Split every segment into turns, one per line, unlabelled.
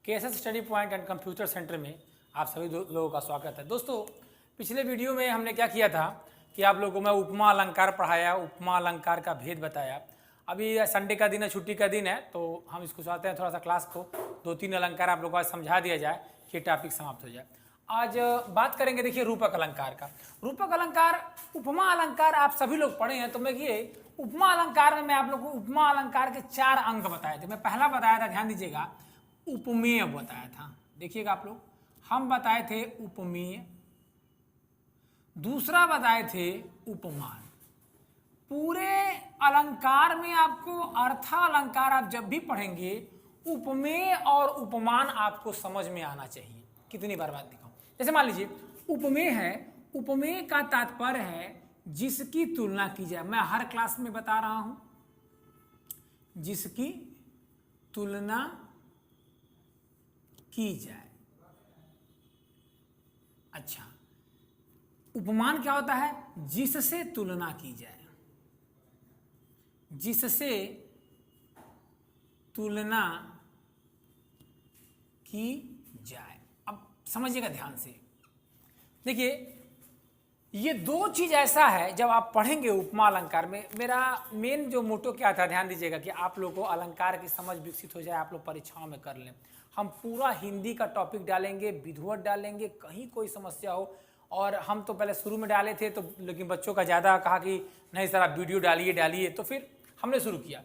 KSS study point and computer centre में आप सभी लोगों का स्वागत है। दोस्तों, पिछले वीडियो में हमने क्या किया था कि आप लोगों को मैं उपमा अलंकार पढ़ाया, उपमा अलंकार का भेद बताया। अभी संडे का दिन है, छुट्टी का दिन है, तो हम इसको चाहते हैं थोड़ा सा क्लास को 2-3 अलंकार आप लोगों को आज समझा दिया जाए कि टॉपिक समाप्त हो जाए। आज बात करेंगे, देखिए, रूपक अलंकार का। रूपक अलंकार, उपमा अलंकार आप सभी लोग पढ़े हैं, तो मैं ये उपमा अलंकार में मैं आप लोग को उपमा अलंकार के 4 अंग बताए थे। मैं पहला बताया था, ध्यान दीजिएगा, उपमेय बताया था। देखिएगा आप लोग, हम बताए थे उपमेय, दूसरा बताए थे उपमान। पूरे अलंकार में आपको अर्थ अलंकार आप जब भी पढ़ेंगे, उपमेय और उपमान आपको समझ में आना चाहिए। कितनी बार बात दिखाऊं? जैसे मान लीजिए उपमेय है, उपमेय का तात्पर्य है जिसकी तुलना की जाए। मैं हर क्लास में बता रहा हूं, जिसकी तुलना की जाए। अच्छा, उपमान क्या होता है? जिससे तुलना की जाए, जिससे तुलना की जाए। अब समझिएगा ध्यान से, देखिए, ये 2 चीज ऐसा है जब आप पढ़ेंगे उपमा अलंकार में। मेरा मेन जो मोटो क्या था, ध्यान दीजिएगा, कि आप लोगों को अलंकार की समझ विकसित हो जाए, आप लोग परीक्षाओं में कर लें। हम पूरा हिंदी का टॉपिक डालेंगे, विधिवत डालेंगे, कहीं कोई समस्या हो। और हम तो पहले शुरू में डाले थे, तो लेकिन बच्चों का ज़्यादा कहा कि नहीं सर आप वीडियो डालिए, तो फिर हमने शुरू किया।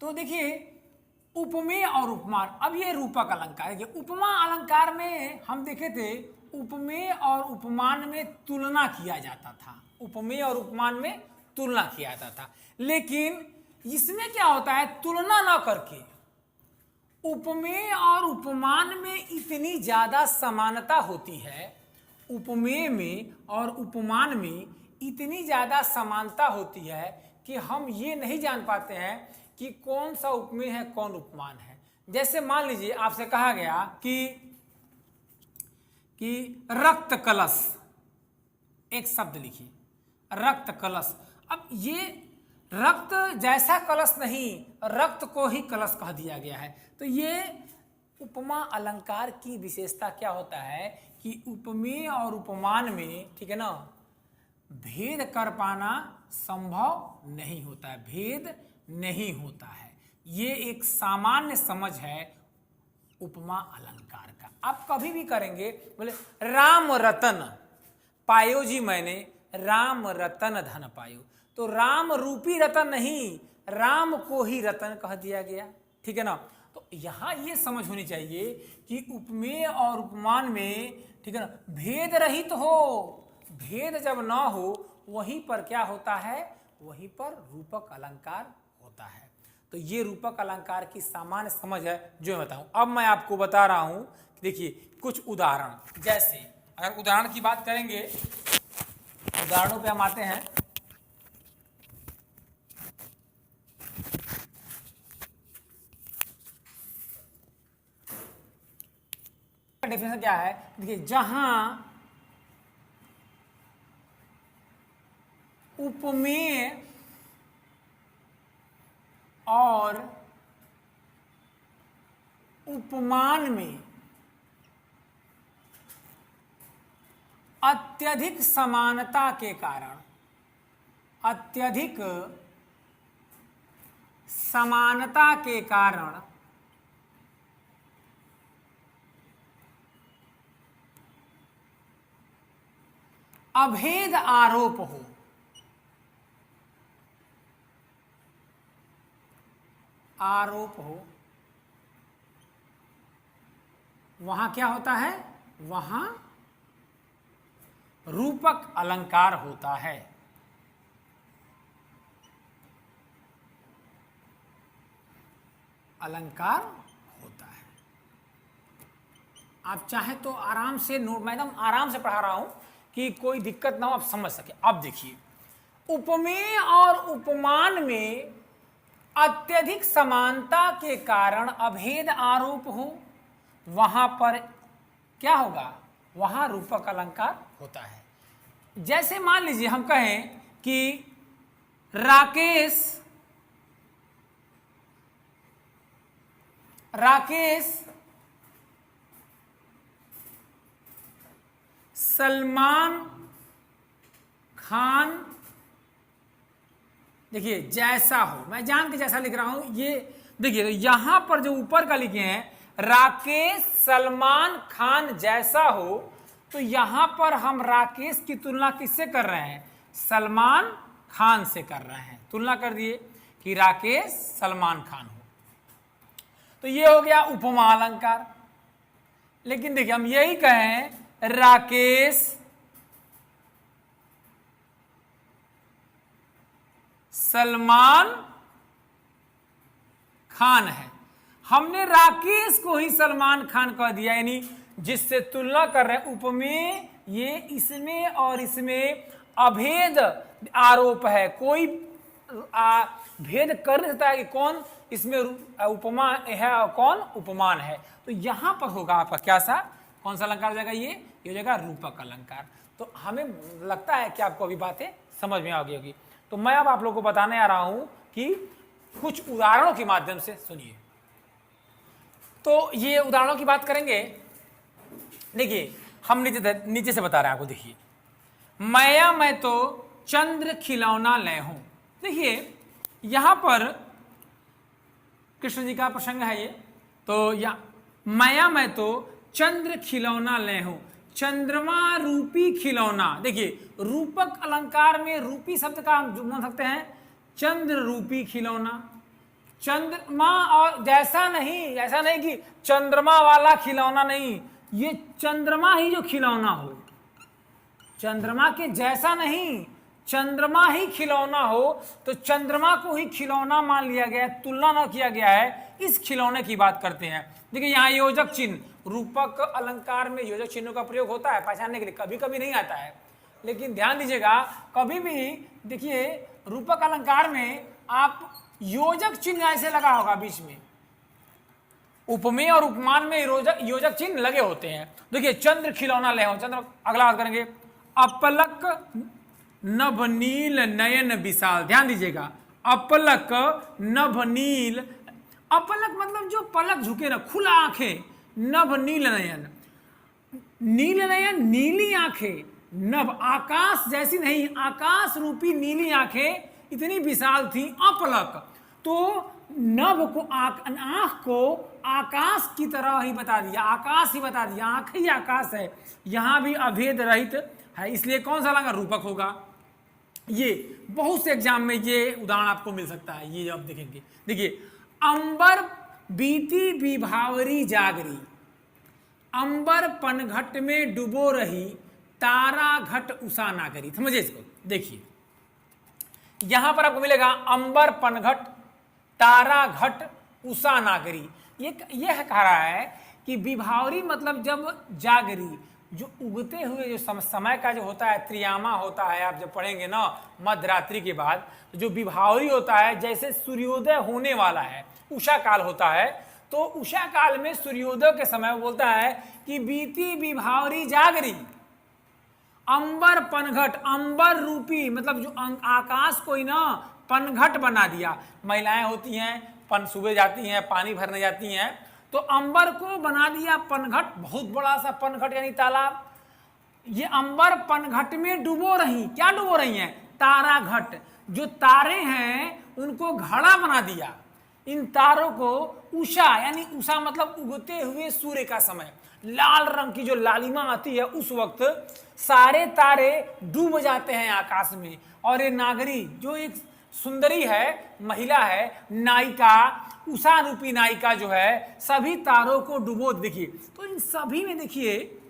तो देखिए, उपमेय और उपमान। अब ये रूपक अलंकार है। उपमा अलंकार में हम देखे थे, उपमेय और उपमान में तुलना किया जाता था। उपमेय और उपमान में तुलना किया जाता था, लेकिन इसमें क्या होता है, तुलना ना करके उपमेय और उपमान में इतनी ज्यादा समानता होती है, उपमेय में और उपमान में इतनी ज्यादा समानता होती है कि हम ये नहीं जान पाते हैं कि कौन सा उपमेय है, कौन उपमान है। जैसे मान लीजिए आपसे कहा गया कि रक्त कलश, एक शब्द लिखिए, रक्त कलश। अब ये रक्त जैसा कलश नहीं, रक्त को ही कलश कह दिया गया है। तो ये उपमा अलंकार की विशेषता क्या होता है कि उपमेय और उपमान में, ठीक है ना, भेद कर पाना संभव नहीं होता है, भेद नहीं होता है। ये एक सामान्य समझ है उपमा अलंकार का। आप कभी भी करेंगे, बोले राम रतन पायो जी मैंने, राम रतन धन पायो, तो राम रूपी रतन नहीं, राम को ही रतन कह दिया गया, ठीक है ना। तो यहां ये समझ होनी चाहिए कि उपमेय और उपमान में, ठीक है ना, भेद रहित हो। भेद जब ना हो, वहीं पर क्या होता है, वहीं पर रूपक अलंकार होता है। तो ये रूपक अलंकार की सामान्य समझ है जो मैं बताऊं। अब मैं आपको बता रहा हूं, देखिए कुछ उदाहरण। जैसे अगर उदाहरण की बात करेंगे, उदाहरणों पे हम आते हैं। डेफिनेशन क्या है, देखिए, जहां उपमेय और उपमान में अत्यधिक समानता के कारण, अत्यधिक समानता के कारण अभेद आरोप हो, आरोप हो, वहां क्या होता है, वहां रूपक अलंकार होता है। अलंकार होता है। आप चाहे तो आराम से नोट, मैं एकदम आराम से पढ़ा रहा हूं कि कोई दिक्कत ना हो, आप समझ सके। अब देखिए, उपमेय और उपमान में अत्यधिक समानता के कारण अभेद आरोप हो, वहां पर क्या होगा, वहां रूपक अलंकार होता है। जैसे मान लीजिए हम कहें कि राकेश सलमान खान, देखिए जैसा हो, मैं जान के जैसा लिख रहा हूं, ये देखिए यहां पर जो ऊपर का लिखे हैं राकेश सलमान खान जैसा हो, तो यहां पर हम राकेश की तुलना किससे कर रहे हैं? सलमान खान से कर रहे हैं। तुलना कर दिए कि राकेश सलमान खान हो, तो ये हो गया उपमा अलंकार। लेकिन देखिए हम यही कहें राकेश सलमान खान है, हमने राकेश को ही सलमान खान कह दिया, यानी जिससे तुलना कर रहे हैं उपमेय, ये इसमें और इसमें अभेद आरोप है, कोई भेद कर नहीं सकता है कि कौन इसमें उपमा है और कौन उपमान है। तो यहां पर होगा आपका क्या सा, कौन सा अलंकार हो जाएगा? ये हो जाएगा रूपक अलंकार। तो हमें लगता है कि आपको अभी बातें समझ में आ गई होगी। तो मैं अब आप लोगों को बताने आ रहा हूं कि कुछ उदाहरणों के माध्यम से सुनिए। तो ये उदाहरणों की बात करेंगे। देखिए हम नीचे से बता रहे हैं आपको। देखिए मैया मैं तो चंद्र खिलौना ले हूं। देखिए यहां पर कृष्ण जी का प्रसंग है ये। तो या मैया मैं तो चंद्र खिलौना ले हूं, चंद्रमा रूपी खिलौना। देखिए रूपक अलंकार में रूपी शब्द का हम जुड़ सकते हैं चंद्र रूपी खिलौना। चंद्रमा और जैसा नहीं, ऐसा नहीं कि चंद्रमा वाला खिलौना नहीं, ये चंद्रमा ही जो खिलौना हो, चंद्रमा के जैसा नहीं, चंद्रमा ही खिलौना हो। तो चंद्रमा को ही खिलौना मान लिया गया, तुलना न किया गया है, इस खिलौने की बात करते हैं। देखिए यहाँ योजक चिन्ह, रूपक अलंकार में योजक चिन्हों का प्रयोग होता है पहचानने के लिए, कभी कभी नहीं आता है, लेकिन ध्यान दीजिएगा कभी भी देखिए रूपक अलंकार में आप योजक चिन्ह ऐसे लगा होगा बीच में, उपमेय और उपमान में योजक चिन्ह लगे होते हैं। देखिए चंद्र खिलौना ले हो, चंद्र, अगला बात करेंगे अपलक नभनील नयन विशाल। ध्यान दीजिएगा अपलक नभनील, अपलक मतलब जो पलक झुके ना, खुला आंखें, नभनील नयन, नील नयन नीली आंखें, नभ आकाश जैसी नहीं, आकाश रूपी नीली आंखें इतनी विशाल थी, अपलक। तो नभ को आंख को आकाश की तरह ही बता दिया, आकाश ही बता दिया, आंख ही आकाश है, यहां भी अभेद रहित है, इसलिए कौन सा अलंकार रूपक होगा? ये बहुत से एग्जाम में ये उदाहरण आपको मिल सकता है, ये आप देखेंगे। देखिए अंबर बीती विभावरी जागरी, अंबर पनघट में डुबो रही, तारा घट उषा नागरी। समझिए इसको। देखिए यहां पर आपको मिलेगा अंबर पनघट, तारा घट उषा नागरी। यह कह रहा है कि विभावरी मतलब जब जागरी, जो उगते हुए जो समय का जो होता है, त्रियामा होता है, आप जब पढ़ेंगे ना मध्यरात्रि के बाद, जो विभावरी होता है, जैसे सूर्योदय होने वाला है, उषा काल होता है, तो उषा काल में सूर्योदय के समय बोलता है कि बीती विभावरी जागरी, अंबर पनघट, अंबर रूपी मतलब जो आकाश को ही ना पनघट बना दिया। महिलाएं होती हैं सुबह जाती हैं पानी भरने जाती हैं, तो अंबर को बना दिया पनघट, बहुत बड़ा सा पनघट यानी तालाब। ये अंबर पनघट में डुबो रही, क्या डुबो रही हैं? तारा घट, जो तारे हैं उनको घड़ा बना दिया। इन तारों को उषा, यानी उषा मतलब उगते हुए सूर्य का समय, लाल रंग की जो लालिमा आती है उस वक्त सारे तारे डूब जाते हैं आकाश में, और ये नागरी जो एक सुंदरी है, महिला है, नायिका, उषा रूपी नायिका जो है, सभी तारों को डुबो। देखिए तो इन सभी में, देखिए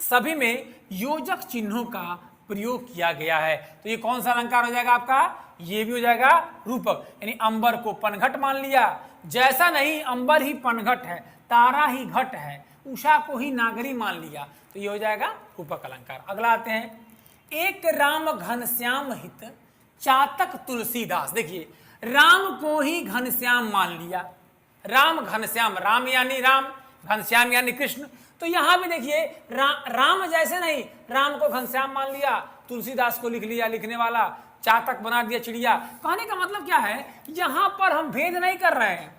सभी में योजक चिन्हों का प्रयोग किया गया है। तो ये कौन सा अलंकार हो जाएगा आपका? ये भी हो जाएगा रूपक, यानी अंबर को पनघट मान लिया, जैसा नहीं अंबर ही पनघट है, तारा ही घट है, उषा को ही नागरी मान लिया, तो ये हो जाएगा रूपक अलंकार। अगला आते हैं, एक राम घनश्याम हित चातक तुलसीदास। देखिए राम को ही घनश्याम मान लिया, राम घनश्याम, राम यानी राम, घनश्याम यानी कृष्ण। तो यहां भी देखिए राम जैसे नहीं, राम को घनश्याम मान लिया, तुलसीदास को लिख लिया लिखने वाला, चातक बना दिया चिड़िया। कहने का मतलब क्या है, यहां पर हम भेद नहीं कर रहे हैं।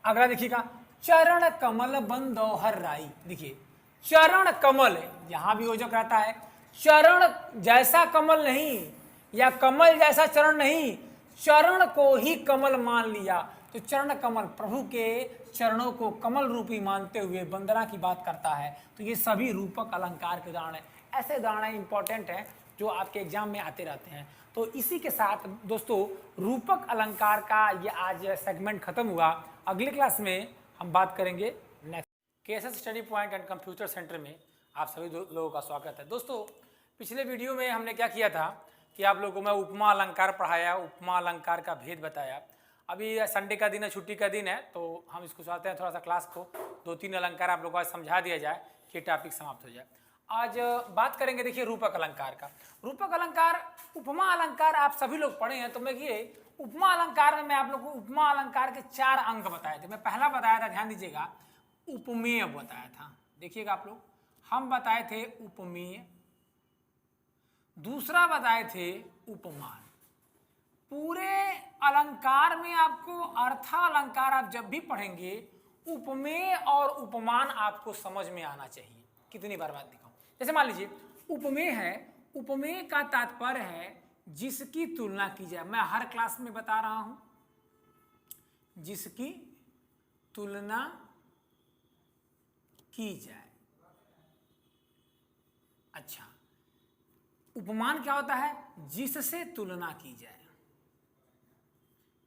अगला देखिएगा, चरण कमल बंदोहर राई। देखिए चरण कमल, यहां भी योजक रहता है, चरण जैसा कमल नहीं या कमल जैसा चरण नहीं, चरण को ही कमल मान लिया। तो चरण कमल, प्रभु के चरणों को कमल रूपी मानते हुए वंदना की बात करता है। तो ये सभी रूपक अलंकार के उदाहरण है। ऐसे उदाहरण इंपॉर्टेंट हैं जो आपके एग्जाम में आते रहते हैं। तो इसी के साथ दोस्तों रूपक अलंकार का ये आज सेगमेंट खत्म हुआ। अगली क्लास में हम बात करेंगे next. KSS study point and computer centre में आप सभी लोगों का स्वागत है। दोस्तों पिछले वीडियो में हमने क्या किया था कि आप लोगों को मैं उपमा अलंकार पढ़ाया, उपमा अलंकार का भेद बताया। अभी संडे का दिन है, छुट्टी का दिन है, तो हम इसको चाहते हैं थोड़ा सा क्लास को 2-3 अलंकार आप लोगों को आज समझा दिया जाए कि टॉपिक समाप्त हो जाए। आज बात करेंगे, देखिए रूपक अलंकार का। रूपक अलंकार, उपमा अलंकार आप सभी लोग पढ़े हैं। तो मैं ये उपमा अलंकार में मैं आप लोग को उपमा अलंकार के 4 अंग बताए थे। मैं पहला बताया था, ध्यान दीजिएगा, उपमेय बताया था। देखिएगा आप लोग, हम बताए थे उपमेय, दूसरा बताए थे उपमान। पूरे अलंकार में आपको अर्थ अलंकार आप जब भी पढ़ेंगे उपमेय और उपमान आपको समझ में आना चाहिए। कितनी बार बात दिखाऊं, जैसे मान लीजिए उपमेय है, उपमेय का तात्पर्य है जिसकी तुलना की जाए। मैं हर क्लास में बता रहा हूं, जिसकी तुलना की जाए। अच्छा, उपमान क्या होता है? जिससे तुलना की जाए,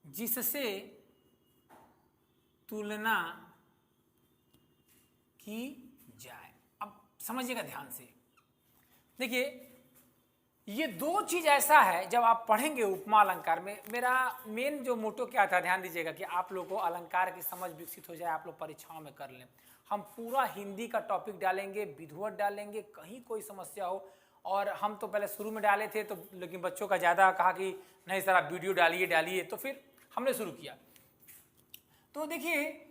जिससे तुलना की जाए। अब समझिएगा ध्यान से, देखिए ये 2 चीज ऐसा है जब आप पढ़ेंगे उपमा अलंकार में। मेरा मेन जो मोटो क्या था, ध्यान दीजिएगा, कि आप लोगों को अलंकार की समझ विकसित हो जाए, आप लोग परीक्षाओं में कर लें। हम पूरा हिंदी का टॉपिक डालेंगे, विधिवत डालेंगे, कहीं कोई समस्या हो। और हम तो पहले शुरू में डाले थे, तो लेकिन बच्चों का ज़्यादा कहा कि नहीं सर आप वीडियो डालिए, तो फिर हमने शुरू किया। तो देखिए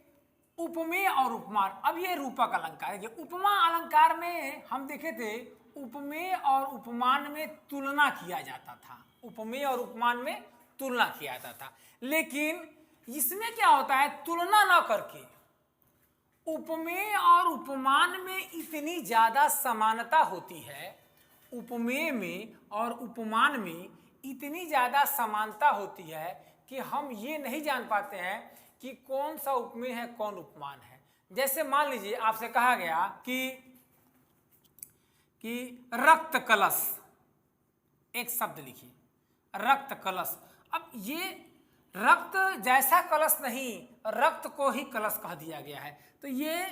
उपमेय और उपमान, अब ये रूपक अलंकार है। उपमा अलंकार में हम देखे थे उपमेय और उपमान में तुलना किया जाता था, उपमेय और उपमान में तुलना किया जाता था। लेकिन इसमें क्या होता है, तुलना ना करके उपमेय और उपमान में इतनी ज्यादा समानता होती है, उपमेय में और उपमान में इतनी ज्यादा समानता होती है कि हम ये नहीं जान पाते हैं कि कौन सा उपमेय है कौन उपमान है। जैसे मान लीजिए आपसे कहा गया कि रक्त कलश, एक शब्द लिखिए, रक्त कलश। अब ये रक्त जैसा कलश नहीं, रक्त को ही कलश कह दिया गया है। तो ये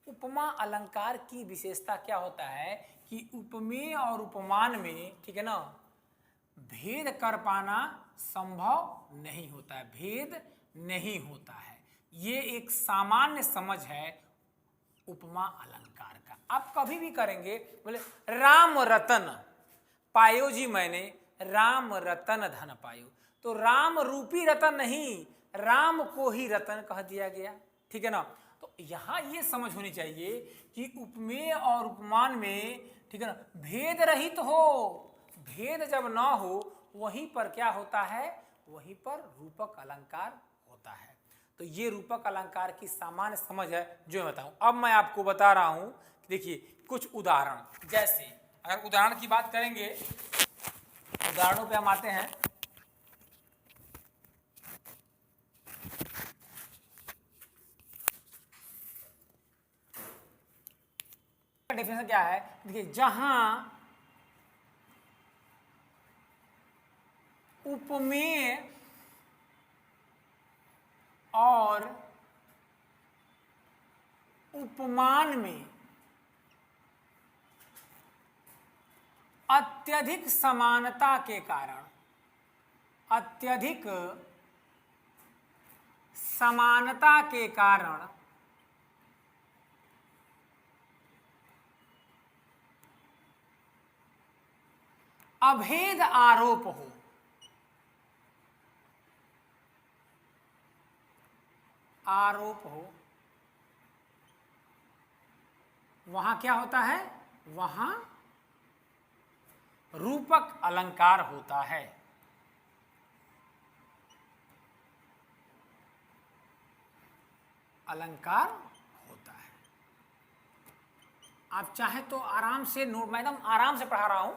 उपमा अलंकार की विशेषता क्या होता है कि उपमेय और उपमान में, ठीक है ना, भेद कर पाना संभव नहीं होता है, भेद नहीं होता है। ये एक सामान्य समझ है उपमा अलंकार का। आप कभी भी करेंगे, बोले राम रतन पायो जी मैंने, राम रतन धन पायो, तो राम रूपी रतन नहीं, राम को ही रतन कह दिया गया, ठीक है ना। तो यहां ये समझ होनी चाहिए कि उपमेय और उपमान में, ठीक है ना, भेद रहित हो, भेद जब ना हो वहीं पर क्या होता है, वहीं पर रूपक अलंकार होता है। तो ये रूपक अलंकार की सामान्य समझ है जो मैं बताऊं। अब मैं आपको बता रहा हूं, देखिए कुछ उदाहरण। जैसे अगर उदाहरण की बात करेंगे, उदाहरणों पे हम आते हैं। डेफिनेशन क्या है, देखिए जहां उपमेय और उपमान में अत्यधिक समानता के कारण, अत्यधिक समानता के कारण अभेद आरोप हो, आरोप हो, वहां क्या होता है, वहां रूपक अलंकार होता है। अलंकार होता है। आप चाहे तो आराम से नोट, मैं एकदम आराम से पढ़ा रहा हूं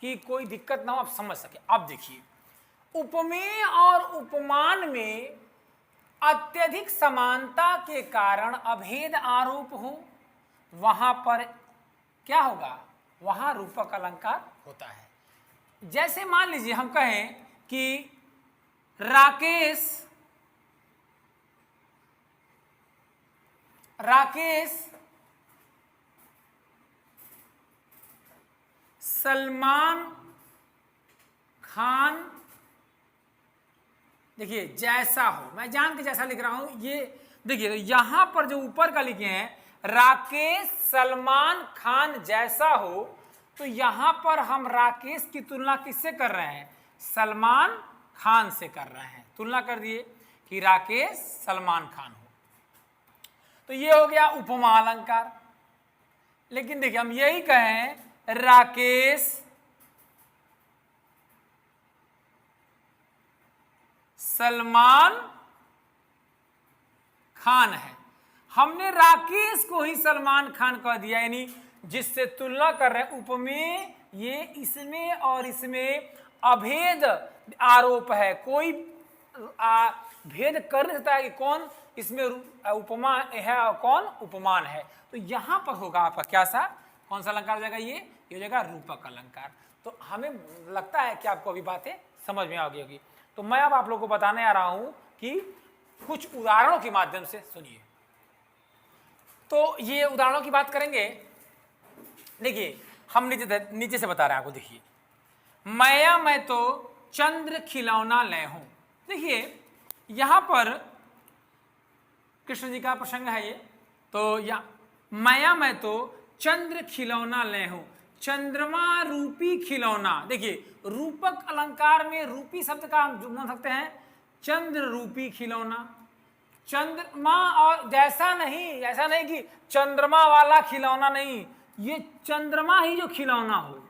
कि कोई दिक्कत ना हो, आप समझ सके। अब देखिए, उपमेय और उपमान में अत्यधिक समानता के कारण अभेद आरोप हो, वहां पर क्या होगा, वहां रूपक अलंकार होता है। जैसे मान लीजिए हम कहें कि राकेश सलमान खान, देखिए जैसा हो, मैं जान के जैसा लिख रहा हूं, ये देखिए यहां पर जो ऊपर का लिखे हैं राकेश सलमान खान जैसा हो, तो यहां पर हम राकेश की तुलना किससे कर रहे हैं, सलमान खान से कर रहे हैं। तुलना कर दिए कि राकेश सलमान खान हो, तो ये हो गया उपमा अलंकार। लेकिन देखिए हम यही कहें राकेश सलमान खान है, हमने राकेश को ही सलमान खान कह दिया, यानी जिससे तुलना कर रहे हैं उपमेय, ये इसमें और इसमें अभेद आरोप है, कोई भेद कर नहीं सकता है कि कौन इसमें उपमा है और कौन उपमान है। तो यहां पर होगा आपका क्या सा, कौन सा अलंकार हो जाएगा, ये हो जाएगा रूपक अलंकार। तो हमें लगता है कि आपको अभी बातें समझ में आ गई होगी। तो मैं अब आप लोगों को बताने आ रहा हूं कि कुछ उदाहरणों के माध्यम से सुनिए। तो ये उदाहरणों की बात करेंगे। देखिए हम नीचे से बता रहे हैं आपको, देखिए मैया मैं तो चंद्र खिलौना ले हूं। देखिए यहां पर कृष्ण जी का प्रसंग है ये, तो या मैया मैं तो चंद्र खिलौना ले हूं, चंद्रमा रूपी खिलौना। देखिए रूपक अलंकार में रूपी शब्द का हम जुड़ सकते हैं चंद्र रूपी खिलौना, चंद्रमा, और जैसा नहीं, ऐसा नहीं कि चंद्रमा वाला खिलौना नहीं, ये चंद्रमा ही जो खिलौना हो,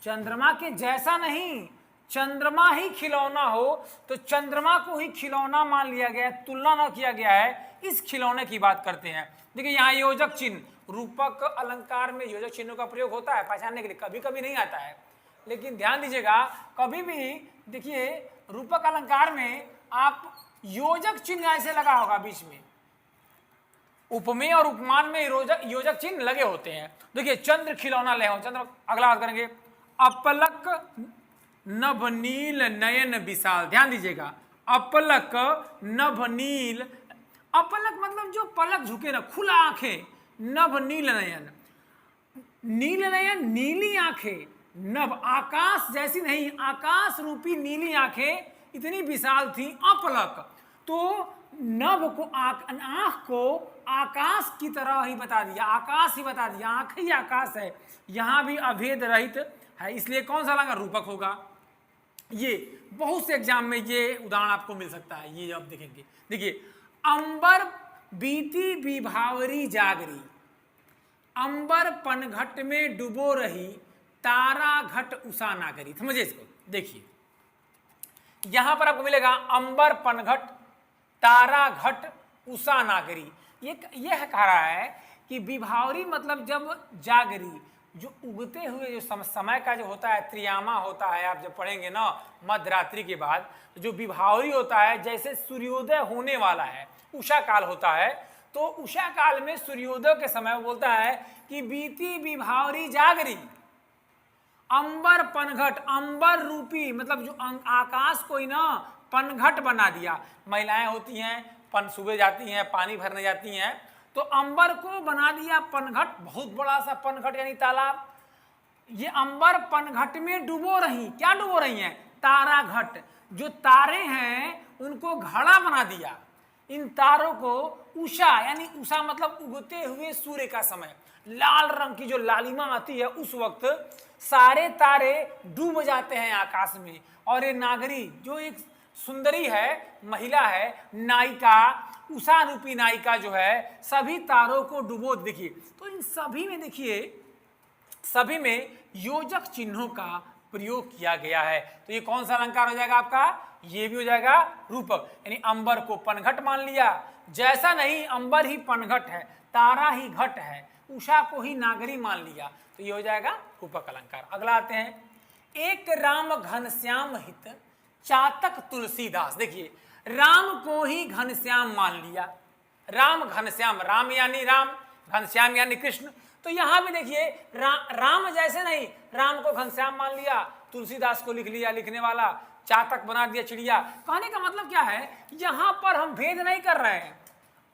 चंद्रमा के जैसा नहीं, चंद्रमा ही खिलौना हो, तो चंद्रमा को ही खिलौना मान लिया गया है, तुलना न किया गया है, इस खिलौने की बात करते हैं। देखिए यहाँ योजक चिन्ह, रूपक अलंकार में योजक चिन्हों का प्रयोग होता है पहचानने के लिए, कभी कभी नहीं आता है, लेकिन ध्यान दीजिएगा कभी भी देखिए रूपक अलंकार में आप योजक चिन्ह ऐसे लगा होगा बीच में, उपमेय और उपमान में योजक चिन्ह लगे होते हैं। देखिए चंद्र खिलौना ले हो, चंद्र, अगला बात करेंगे अपलक नभनील नयन विशाल। ध्यान दीजिएगा अपलक नभनील, अपलक मतलब जो पलक झुके ना, खुला आंखें, नभनील नयन, नील नयन नीली आंखें, नभ आकाश जैसी नहीं, आकाश रूपी नीली आंखें इतनी विशाल थी, अपलक तो नभ को आंख को आकाश की तरह ही बता दिया, आकाश ही बता दिया, आंख ही आकाश है, यहां भी अभेद रहित है, इसलिए कौन सा अलंकार रूपक होगा। ये बहुत से एग्जाम में ये उदाहरण आपको मिल सकता है, ये अब देखेंगे। देखिए अंबर बीती विभावरी जागरी, अंबर पनघट में डूबो रही, तारा घट उषा नागरी। समझिए इसको, देखिए यहां पर आपको मिलेगा अंबर पनघट तारा घट उषा नागरी। ये कह रहा है कि विभावरी मतलब जब जागरी, जो उगते हुए जो समय का जो होता है, त्रियामा होता है, आप जब पढ़ेंगे ना मध्यरात्रि के बाद, जो विभावरी होता है जैसे सूर्योदय होने वाला है, उषा काल होता है, तो उषा काल में सूर्योदय के समय बोलता है कि बीती विभावरी जागरी, अंबर पनघट, अंबर रूपी मतलब जो आकाश को ही ना पनघट बना दिया। महिलाएं होती हैं सुबह जाती हैं पानी भरने जाती हैं, तो अंबर को बना दिया पनघट, बहुत बड़ा सा पनघट यानी तालाब। ये अंबर पनघट में डूबो रही, क्या डूबो रही हैं, तारा घट, जो तारे हैं उनको घड़ा बना दिया, इन तारों को उषा, यानी उषा मतलब उगते हुए सूर्य का समय, लाल रंग की जो लालिमा आती है उस वक्त सारे तारे डूब जाते हैं आकाश में, और ये नागरी जो एक सुंदरी है, महिला है, नायिका, उषा रूपी नायिका जो है, सभी तारों को डुबो। देखिए तो इन सभी में देखिए सभी में योजक चिन्हों का प्रयोग किया गया है। तो ये कौन सा अलंकार हो जाएगा आपका, ये भी हो जाएगा रूपक, यानी अंबर को पनघट मान लिया, जैसा नहीं अंबर ही पनघट है, तारा ही घट है, उषा को ही नागरी मान लिया, तो ये हो जाएगा रूपक अलंकार। अगला आते हैं, एक राम घनश्याम हित चातक तुलसीदास। देखिए राम को ही घनश्याम मान लिया, राम घनश्याम, राम यानी राम, घनश्याम यानी कृष्ण। तो यहां भी देखिए राम जैसे नहीं, राम को घनश्याम मान लिया, तुलसीदास को लिख लिया लिखने वाला, चातक बना दिया चिड़िया। कहने का मतलब क्या है, यहां पर हम भेद नहीं कर रहे हैं।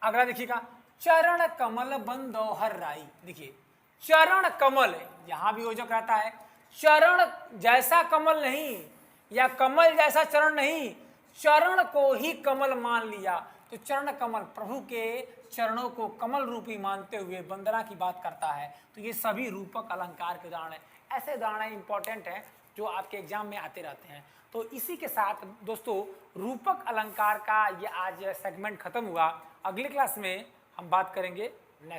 अगला देखिएगा, चरण कमल बंदोहर राई। देखिए चरण कमल, यहां भी योजक रहता है, चरण जैसा कमल नहीं या कमल जैसा चरण नहीं, चरण को ही कमल मान लिया। तो चरण कमल, प्रभु के चरणों को कमल रूपी मानते हुए वंदना की बात करता है। तो ये सभी रूपक अलंकार के उदाहरण है। ऐसे उदाहरण इंपॉर्टेंट हैं जो आपके एग्जाम में आते रहते हैं। तो इसी के साथ दोस्तों रूपक अलंकार का ये आज सेगमेंट खत्म हुआ। अगली क्लास में हम बात करेंगे नेक्स्ट